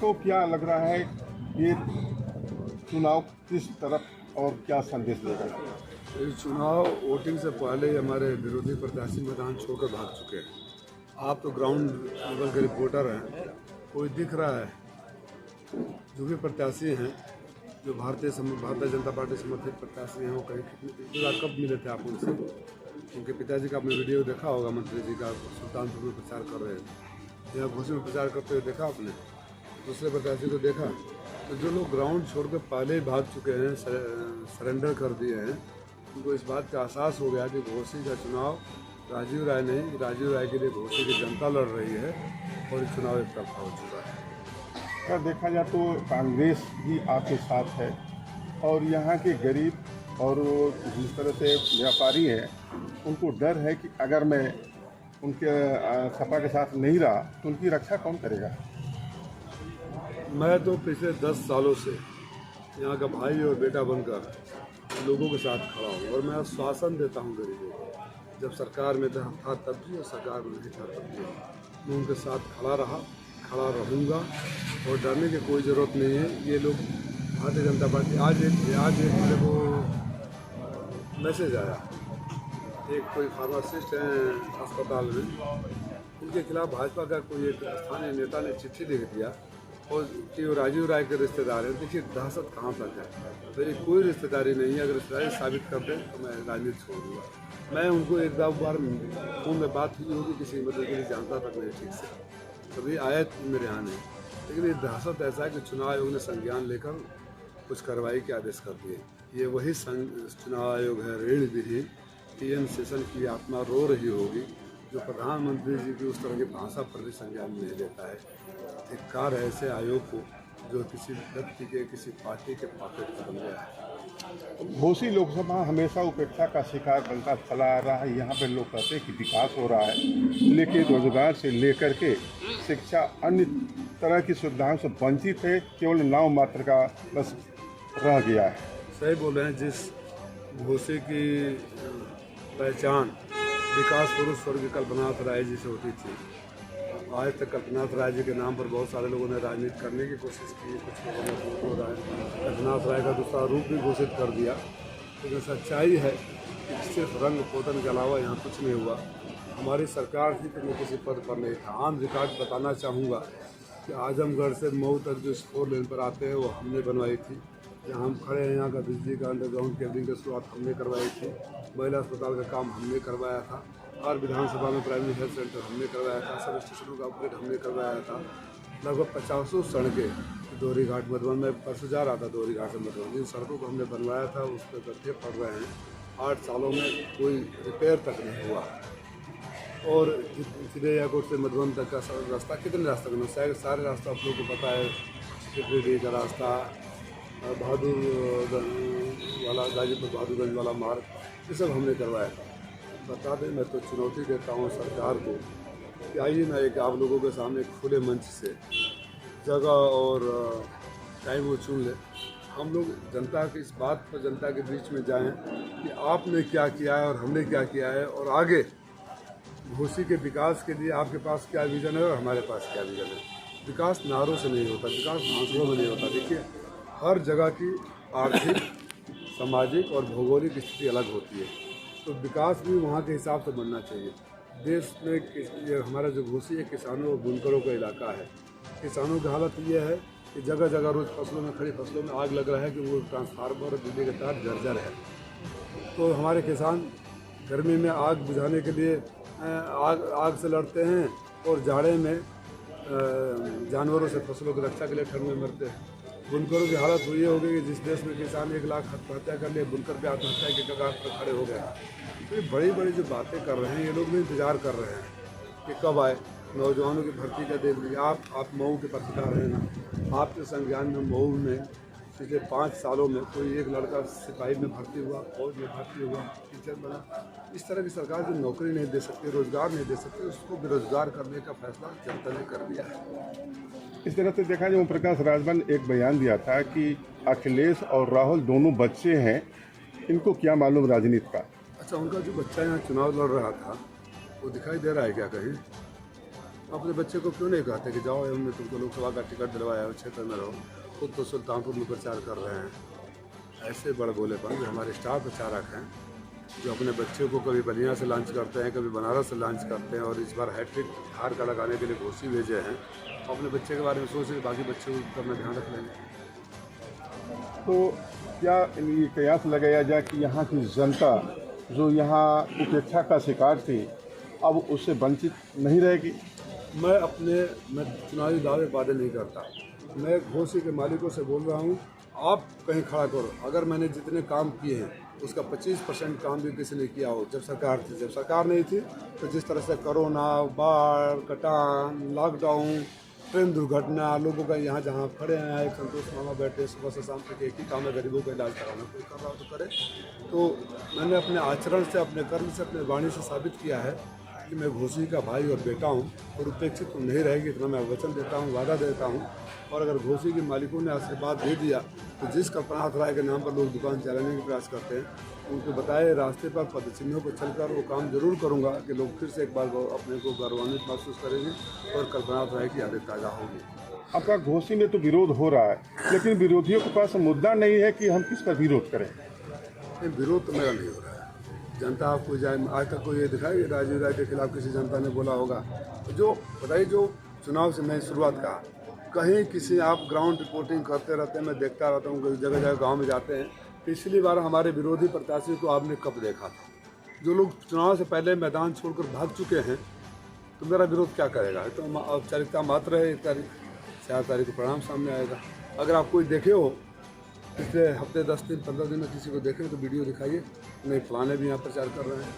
आपको क्या लग रहा है, ये चुनाव किस तरफ और क्या संदेश देगा? ये चुनाव वोटिंग से पहले ही हमारे विरोधी प्रत्याशी मैदान छोड़कर भाग चुके हैं। आप तो ग्राउंड लेवल के रिपोर्टर हैं, कोई दिख रहा है जो भी प्रत्याशी हैं, जो भारतीय जनता पार्टी समर्थित प्रत्याशी हैं, वो कहीं कितने कब मिले थे आप उनसे? उनके पिताजी का आपने वीडियो देखा होगा, मंत्री जी का सुल्तानपुर में प्रचार कर रहे हैं, यहाँ घोषणा में प्रचार करते हुए देखा आपने? दूसरे प्रत्याशी को देखा? तो जो लोग ग्राउंड छोड़कर पहले ही भाग चुके हैं, सरेंडर कर दिए हैं, उनको इस बात का एहसास हो गया कि घोसी का चुनाव राजीव राय नहीं, राजीव राय के लिए घोसी की जनता लड़ रही है और ये चुनाव एक तरफा हो चुका है। अगर देखा जाए तो कांग्रेस भी आपके साथ है और यहाँ के गरीब और जिस तरह से व्यापारी हैं, उनको डर है कि अगर मैं उनके सपा के साथ नहीं रहा तो उनकी रक्षा कौन करेगा? मैं तो पिछले 10 सालों से यहाँ का भाई और बेटा बनकर लोगों के साथ खड़ा हूँ और मैं आश्वासन देता हूँ गरीबों को। जब सरकार में था तब भी और सरकार में नहीं था तब भी मैं उनके साथ खड़ा रहा, खड़ा रहूँगा और डरने की कोई ज़रूरत नहीं है। ये लोग भारतीय जनता पार्टी आज एक मेरे को मैसेज आया, एक कोई फार्मासिस्ट हैं अस्पताल में, उनके खिलाफ भाजपा का कोई एक स्थानीय नेता ने चिट्ठी लिख दिया और कि वो राजीव राय के रिश्तेदार हैं। देखिए दहशत कहाँ तक है। मेरी कोई रिश्तेदारी नहीं है, अगर रिश्तेदारी साबित कर दें तो मैं राजनीति छोड़ दूँगा। मैं उनको एक दो बार फोन में बात हुई होगी, किसी मतलब के लिए जानता तक नहीं ठीक से, कभी आया मेरे यहाँ नहीं। लेकिन ये दहशत ऐसा है कि चुनाव आयोग ने संज्ञान लेकर कुछ कार्रवाई के आदेश कर दिए। ये वही चुनाव आयोग है ऋण विहीन, टीएन शेषन की आत्मा रो रही होगी, जो प्रधानमंत्री जी की उस तरह की भाषा पर भी संज्ञान नहीं लेता है। धिक्कार है ऐसे आयोग को जो किसी व्यक्ति के, किसी पार्टी के पॉकेट में बन गया है। घोसी लोकसभा हमेशा उपेक्षा का शिकार बनता चला आ रहा है। यहाँ पे लोग कहते हैं कि विकास हो रहा है, लेकिन रोजगार से लेकर के शिक्षा अन्य तरह की सुविधाओं से वंचित है, केवल नाम मात्र का बस रह गया है। सही बोल रहे हैं। जिस घोसी की पहचान विकास पुरुष स्वर्गीय कल्पनाथ राय जी से होती थी, आज तक कल्पनाथ राय जी के नाम पर बहुत सारे लोगों ने राजनीति करने की कोशिश की। कुछ लोगों ने कल्पनाथ राय का दूसरा रूप भी घोषित कर दिया, लेकिन सच्चाई है कि सिर्फ रंग पोतन के अलावा यहाँ कुछ नहीं हुआ। हमारी सरकार थी तो मैं किसी पद पर नहीं था। आम रिकॉर्ड बताना चाहूँगा कि आजमगढ़ से मऊ तक जो 4 लेन पर आते हैं वो हमने बनवाई थी। जहाँ हम खड़े हैं, यहाँ का बिजली का अंडरग्राउंड केबलिंग की शुरुआत हमने करवाई थी। महिला अस्पताल का काम हमने करवाया था और विधानसभा में प्राइमरी हेल्थ सेंटर हमने करवाया था। सब स्टेशनों का अपग्रेड हमने करवाया था। लगभग 50 सड़कें दोहरी घाट मधुबन में परसों जा रहा था, दोहरी घाट से मधुबन, जिन सड़कों को हमने बनवाया था उस पर गड्ढे पड़ रहे हैं। 8 सालों में कोई रिपेयर तक नहीं हुआ। और चिड़ैयाकोट से मधुबन तक का रास्ता, कितने रास्ता बना, सारे रास्ता आप लोगों को पता है। चिड़िया का रास्ता, बहादुर वाला, गाजीपुर बहादुरगंज वाला मार्ग, ये सब हमने करवाया था। बता दें, मैं तो चुनौती देता हूँ सरकार को कि आइए ना, एक आप लोगों के सामने खुले मंच से जगह और टाइम वो चुन ले। हम लोग जनता की इस बात पर, जनता के बीच में जाएं कि आपने क्या किया है और हमने क्या किया है, और आगे घोसी के विकास के लिए आपके पास क्या विज़न है और हमारे पास क्या विज़न है। विकास नारों से नहीं होता, विकास भाषणों में नहीं होता। देखिए, हर जगह की आर्थिक, सामाजिक और भौगोलिक स्थिति अलग होती है, तो विकास भी वहाँ के हिसाब से बनना चाहिए। देश में ये हमारा जो घोसी है किसानों और बुनकरों का इलाका है। किसानों की हालत ये है कि जगह जगह रोज़ फसलों में, खड़ी फसलों में आग लग रहा है कि वो ट्रांसफार्मर और बिजली के तार जर्जर है। तो हमारे किसान गर्मी में आग बुझाने के लिए आग से लड़ते हैं और जाड़े में जानवरों से फसलों की रक्षा के लिए ठंड में मरते हैं। बुनकरों की हालत हुई होगी कि जिस देश में किसान 1 लाख आत्महत्या कर लिए, बुनकर पे आत्महत्या के कगार पर खड़े हो गए। तो ये बड़ी बड़ी जो बातें कर रहे हैं, ये लोग भी इंतजार कर रहे हैं कि कब आए। नौजवानों की भर्ती का देख लीजिए आप मऊ के पत्रकार हैं ना, आपके संज्ञान में मऊ में पिछले 5 सालों में कोई एक लड़का सिपाही में भर्ती हुआ, फौज में भर्ती हुआ, टीचर बना। इस तरह की सरकार जो नौकरी नहीं दे सकती, रोजगार नहीं दे सकती, उसको बेरोजगार करने का फैसला जनता ने कर दिया है। इस तरह से देखा जाए, ओम प्रकाश राजभर ने एक बयान दिया था कि अखिलेश और राहुल दोनों बच्चे हैं, इनको क्या मालूम राजनीति का। अच्छा, उनका जो बच्चा यहाँ चुनाव लड़ रहा था वो दिखाई दे रहा है क्या कहीं? अपने बच्चे को क्यों नहीं कहते कि जाओ, हमने तुमको लोकसभा का टिकट दिलवाया है, क्षेत्र में रहो। खुद तो सुल्तानपुर में प्रचार कर रहे हैं। ऐसे बड़े बोलेपन जो हमारे स्टार प्रचारक हैं, जो अपने बच्चे को कभी बलिया से लॉन्च करते हैं, कभी बनारस से लॉन्च करते हैं, और इस बार हैट्रिक हार का लगाने के लिए घोषी भेजे हैं। अपने बच्चे के बारे में सोच रहे, बाकी बच्चे को अपना ध्यान रख लेंगे। तो क्या ये कयास लगाया जाए कि यहाँ की जनता जो यहाँ उपेक्षा का शिकार थी, अब उससे वंचित नहीं रहेगी? मैं चुनावी दावे वादे नहीं करता। मैं घोसी के मालिकों से बोल रहा हूँ, आप कहीं खड़ा करो। अगर मैंने जितने काम किए हैं उसका 25% काम भी किसी ने किया हो जब सरकार थी। जब सरकार नहीं थी तो जिस तरह से कोरोना, बाढ़, कटान, लॉकडाउन, ट्रेन दुर्घटना, लोगों का यहाँ जहाँ खड़े हैं, एक संतोष मामा बैठे सुबह से शाम तक एक ही काम है, गरीबों का इलाज कराना। कोई कर रहा हो तो करे। तो मैंने अपने आचरण से, अपने कर्म से, अपने वाणी से साबित किया है कि मैं घोसी का भाई और बेटा हूँ, और उपेक्षित तो नहीं रहेगी, इतना मैं वचन देता हूँ, वादा देता हूँ। और अगर घोसी के मालिकों ने आशीर्वाद दे दिया तो जिस कल्पनाथ राय के नाम पर लोग दुकान चलाने के प्रयास करते हैं, उनको बताए रास्ते पर पदचिन्हों पर चलकर वो काम जरूर करूँगा कि लोग फिर से एक बार अपने को गौरवान्वित महसूस करेंगे और कल्पनाथ राय की यादें ताज़ा होगी। आपका घोसी में तो विरोध हो रहा है, लेकिन विरोधियों के पास मुद्दा नहीं है कि हम किस पर विरोध करें। विरोध तो मेरा नहीं हो रहा है। जनता आपको जाए आज तक कोई ये दिखाई राजीव राय के खिलाफ किसी जनता ने बोला होगा? जो बताइए, जो चुनाव से मैं शुरुआत का कहीं किसी आप ग्राउंड रिपोर्टिंग करते रहते हैं, मैं देखता रहता हूँ, जगह जगह गांव में जाते हैं। पिछली बार हमारे विरोधी प्रत्याशी को आपने कब देखा था? जो लोग चुनाव से पहले मैदान छोड़कर भाग चुके हैं, तो मेरा विरोध क्या करेगा? तो औपचारिकता मात्र है। 1 तारीख 4 तारीख को परिणाम सामने आएगा। अगर आप कोई देखे हो पिछले हफ्ते 10 दिन 15 दिन में किसी को देखें तो वीडियो दिखाइए, नहीं फलाने भी यहाँ प्रचार कर रहे हैं।